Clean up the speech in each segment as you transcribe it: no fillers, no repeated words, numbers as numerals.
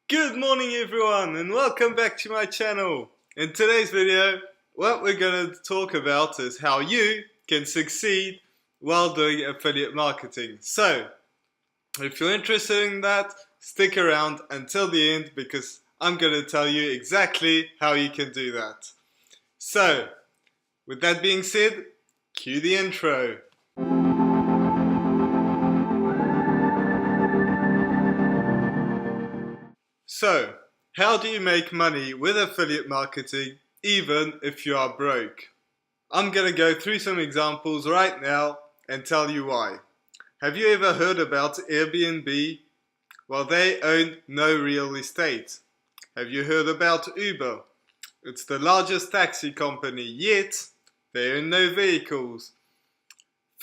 Good morning everyone and welcome back to my channel. In today's video, what we're going to talk about is how you can succeed while doing affiliate marketing. So, if you're interested in that, stick around until the end because I'm going to tell you exactly how you can do that. So, with that being said, cue the intro. So, how do you make money with affiliate marketing even if you are broke? I'm going to go through some examples right now and tell you why. Have you ever heard about Airbnb? Well, they own no real estate. Have you heard about Uber? It's the largest taxi company, yet they own no vehicles.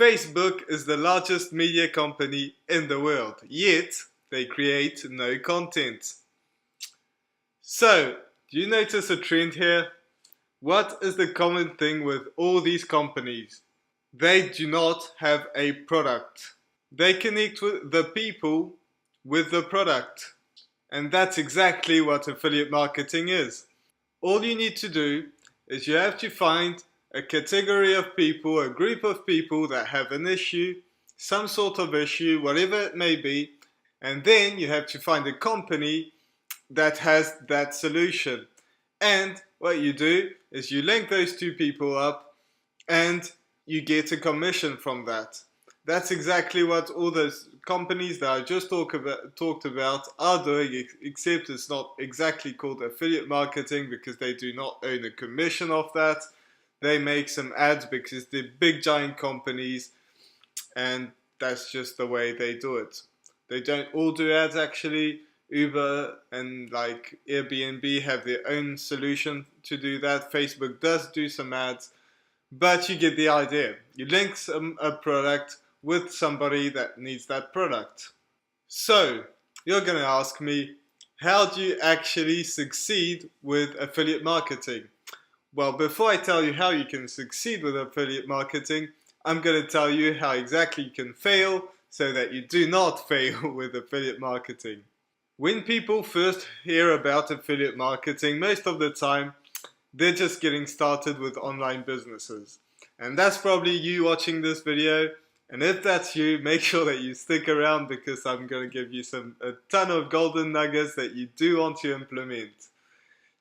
Facebook is the largest media company in the world, yet they create no content. So, do you notice a trend here? What is the common thing with all these companies? They do not have a product. They connect with the people with the product. And that's exactly what affiliate marketing is. All you need to do is you have to find a category of people, a group of people that have an issue, some sort of issue, whatever it may be, and then you have to find a company that has that solution. And what you do is you link those two people up and you get a commission from that. That's exactly what all those companies that I just talked about are doing, except it's not exactly called affiliate marketing because they do not own a commission of that. They make some ads because they're big giant companies and that's just the way they do it. They don't all do ads actually. Uber and like Airbnb have their own solution to do that. Facebook does do some ads, but you get the idea. You link a product with somebody that needs that product. So, you're going to ask me, how do you actually succeed with affiliate marketing? Well, before I tell you how you can succeed with affiliate marketing, I'm going to tell you how exactly you can fail so that you do not fail with affiliate marketing. When people first hear about affiliate marketing, most of the time, they're just getting started with online businesses. And that's probably you watching this video. And if that's you, make sure that you stick around because I'm going to give you a ton of golden nuggets that you do want to implement.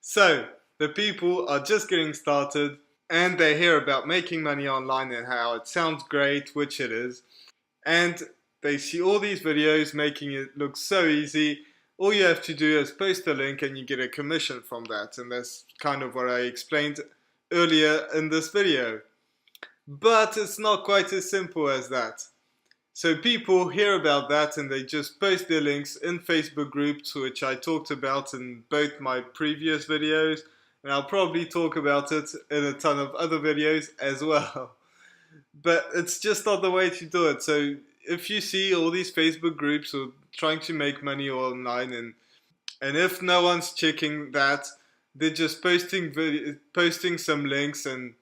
So, the people are just getting started and they hear about making money online and how it sounds great, which it is. And they see all these videos making it look so easy. All you have to do is post a link and you get a commission from that. And that's kind of what I explained earlier in this video. But it's not quite as simple as that. So people hear about that and they just post their links in Facebook groups, which I talked about in both my previous videos. And I'll probably talk about it in a ton of other videos as well. But it's just not the way to do it. So if you see all these Facebook groups who are trying to make money online and if no one's checking that, they're just posting some links and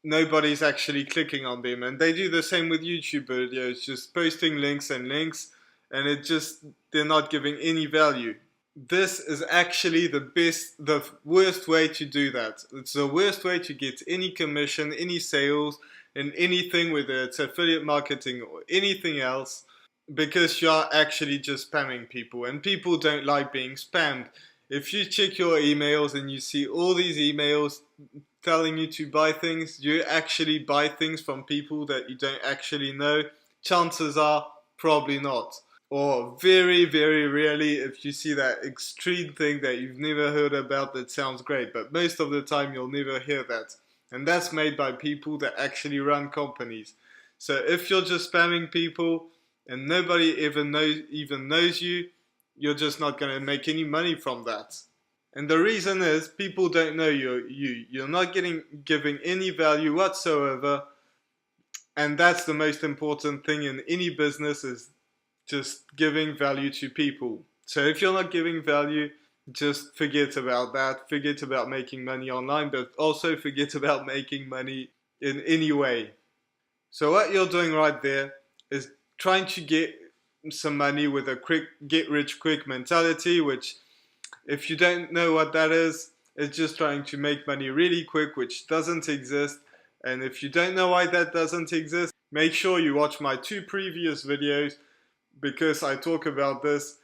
nobody's actually clicking on them. And they do the same with YouTube videos, just posting links and and they're not giving any value. This is actually the worst way to do that. It's the worst way to get any commission, any sales, in anything, whether it's affiliate marketing or anything else, because you're actually just spamming people, and people don't like being spammed. If you check your emails and you see all these emails telling you to buy things, you actually buy things from people that you don't actually know, chances are probably not. Or very, very rarely if you see that extreme thing that you've never heard about that sounds great, but most of the time you'll never hear that. And that's made by people that actually run companies. So if you're just spamming people and nobody even knows you, you're just not going to make any money from that. And the reason is people don't know you. You're not giving any value whatsoever. And that's the most important thing in any business, is just giving value to people. So if you're not giving value, just forget about that. Forget about making money online, but also forget about making money in any way. So what you're doing right there is trying to some money with a quick get rich quick mentality, which if you don't know what that is, it's just trying to make money really quick, which doesn't exist. And if you don't know why that doesn't exist, make sure you watch my 2 previous videos because I talk about this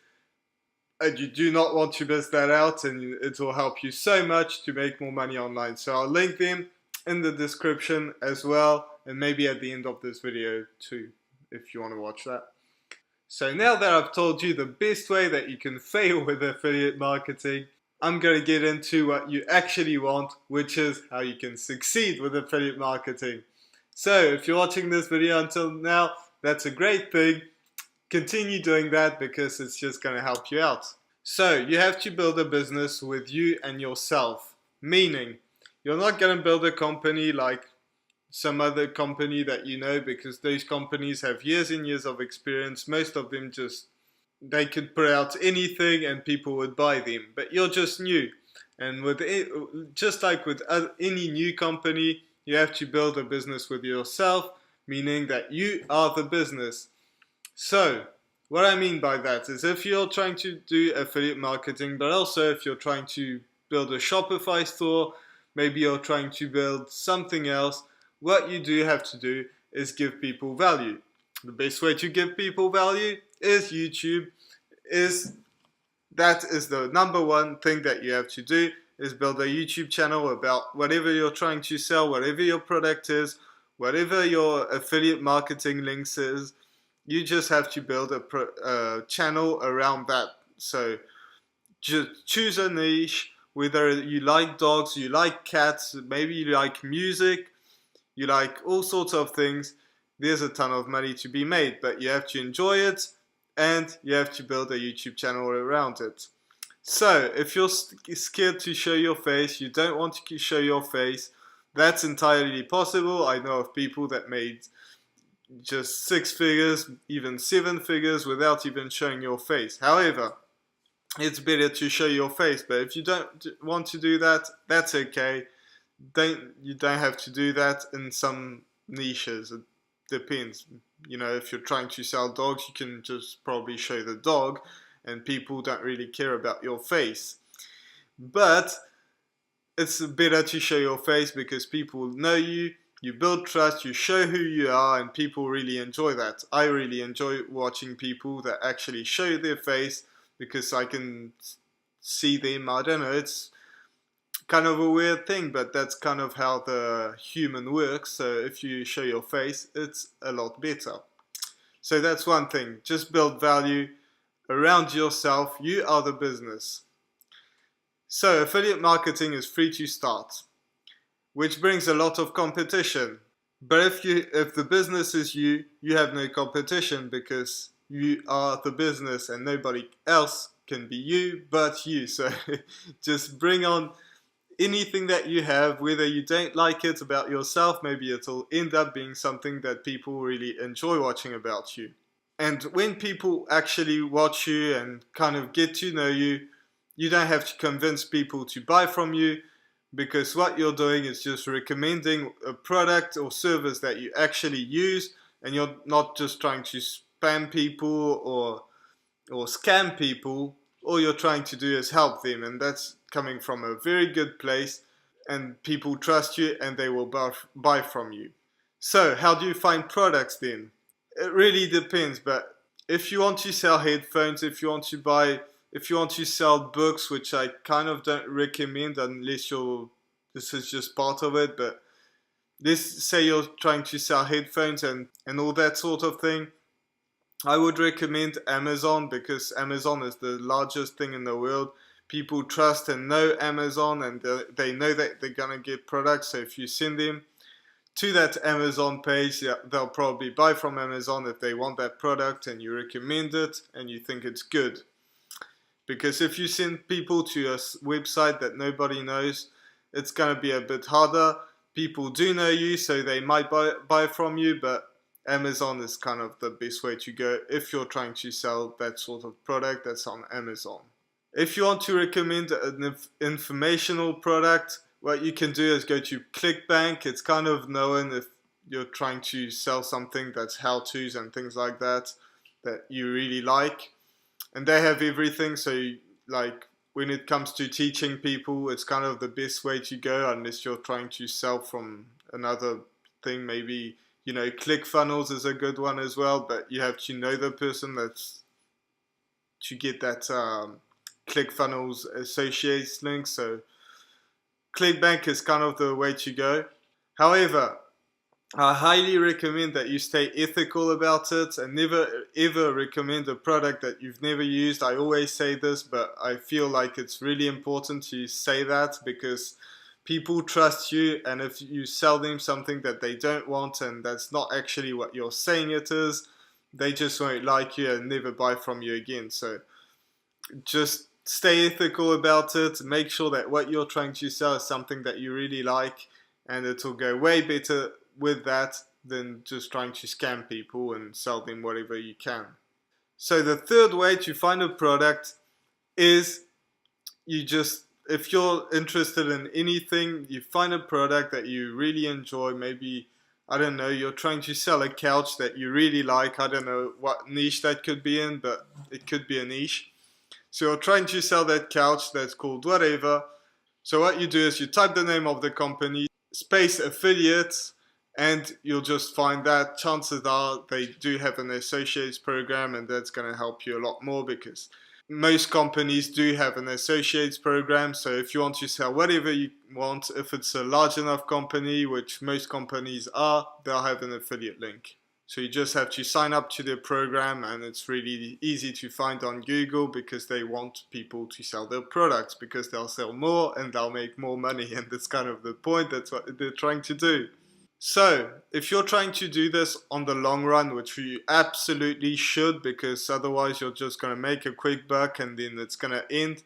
and you do not want to miss that out, and it will help you so much to make more money online. So I'll link them in the description as well, and maybe at the end of this video too, if you want to watch that. So now that I've told you the best way that you can fail with affiliate marketing, I'm going to get into what you actually want, which is how you can succeed with affiliate marketing. So if you're watching this video until now, that's a great thing. Continue doing that because it's just going to help you out. So you have to build a business with you and yourself, meaning you're not going to build a company like some other company that you know, because those companies have years and years of experience. Most of them they could put out anything and people would buy them, but you're just new. And with it, just like with any new company, you have to build a business with yourself, meaning that you are the business. So what I mean by that is if you're trying to do affiliate marketing, but also if you're trying to build a Shopify store, maybe you're trying to build something else, what you do have to do is give people value. The best way to give people value is YouTube. That is the number one thing that you have to do, is build a YouTube channel about whatever you're trying to sell, whatever your product is, whatever your affiliate marketing links is. You just have to build a channel around that. So just choose a niche, whether you like dogs, you like cats, maybe you like music, you like all sorts of things. There's a ton of money to be made, but you have to enjoy it and you have to build a YouTube channel around it. So if you're scared to show your face, you don't want to show your face, that's entirely possible. I know of people that made just 6 figures, even 7 figures without even showing your face. However, it's better to show your face, but if you don't want to do that, that's okay. You don't have to do that in some niches. It depends. You know, if you're trying to sell dogs, you can just probably show the dog and people don't really care about your face. But it's better to show your face because people know you. You build trust, you show who you are, and people really enjoy that. I really enjoy watching people that actually show their face because I can see them. I don't know, it's kind of a weird thing, but that's kind of how the human works. So if you show your face, it's a lot better. So that's one thing. Just build value around yourself. You are the business. So affiliate marketing is free to start, which brings a lot of competition. But if the business is you have no competition because you are the business and nobody else can be you but you. So just bring on anything that you have, whether you don't like it about yourself, maybe it'll end up being something that people really enjoy watching about you. And when people actually watch you and kind of get to know you, you don't have to convince people to buy from you, because what you're doing is just recommending a product or service that you actually use, and you're not just trying to spam people or scam people. All you're trying to do is help them, and that's coming from a very good place, and people trust you and they will buy from you. So how do you find products then? It really depends, but if you want to sell headphones, if you want to sell books, which I kind of don't recommend unless this is just part of it, but let's say you're trying to sell headphones and all that sort of thing, I would recommend Amazon, because Amazon is the largest thing in the world. People trust and know Amazon, and they know that they're going to get products. So if you send them to that Amazon page, they'll probably buy from Amazon if they want that product and you recommend it and you think it's good. Because if you send people to a website that nobody knows, it's going to be a bit harder. People do know you, so they might buy from you, but Amazon is kind of the best way to go if you're trying to sell that sort of product that's on Amazon. If you want to recommend an informational product, what you can do is go to ClickBank. It's kind of known if you're trying to sell something that's how-tos and things like that. that you really like, and they have everything. So like when it comes to teaching people, it's kind of the best way to go, unless you're trying to sell from another thing. Maybe, you know, ClickFunnels is a good one as well, but you have to know the person that's to get that ClickFunnels associates link. So ClickBank is kind of the way to go. However, I highly recommend that you stay ethical about it and never ever recommend a product that you've never used. I always say this, but I feel like it's really important to say that, because people trust you, and if you sell them something that they don't want and that's not actually what you're saying it is, they just won't like you and never buy from you again. So just stay ethical about it. Make sure that what you're trying to sell is something that you really like, and it'll go way better with that than just trying to scam people and sell them whatever you can. So the third way to find a product is if you're interested in anything, you find a product that you really enjoy. Maybe, I don't know, you're trying to sell a couch that you really like. I don't know what niche that could be in, but it could be a niche. So you're trying to sell that couch that's called whatever. So what you do is you type the name of the company, space affiliates, and you'll just find that chances are they do have an associates program, and that's going to help you a lot more, because most companies do have an associates program. So if you want to sell whatever you want, if it's a large enough company, which most companies are, they'll have an affiliate link. So you just have to sign up to their program, and it's really easy to find on Google, because they want people to sell their products, because they'll sell more and they'll make more money, and that's kind of the point. That's what they're trying to do. So if you're trying to do this on the long run, which you absolutely should, because otherwise you're just going to make a quick buck and then it's going to end,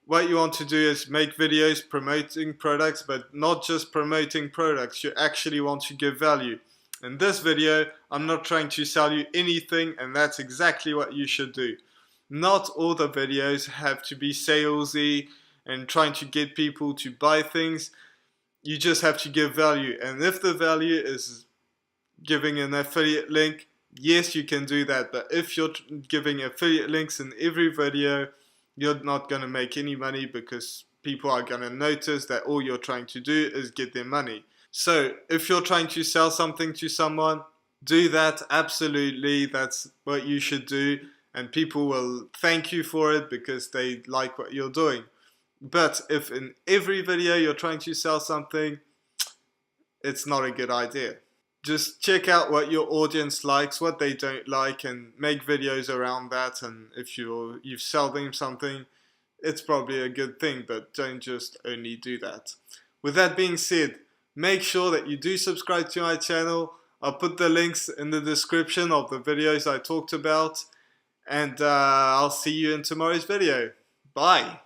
what you want to do is make videos promoting products, but not just promoting products. You actually want to give value. In this video, I'm not trying to sell you anything, and that's exactly what you should do. Not all the videos have to be salesy and trying to get people to buy things. You just have to give value, and if the value is giving an affiliate link, yes, you can do that. But if you're giving affiliate links in every video, you're not going to make any money, because people are going to notice that all you're trying to do is get their money. So if you're trying to sell something to someone, do that. Absolutely, that's what you should do, and people will thank you for it because they like what you're doing. But if in every video you're trying to sell something, it's not a good idea. Just check out what your audience likes, what they don't like, and make videos around that. And if you sell them something, it's probably a good thing, but don't just only do that. With that being said, make sure that you do subscribe to my channel. I'll put the links in the description of the videos I talked about, and I'll see you in tomorrow's video. Bye!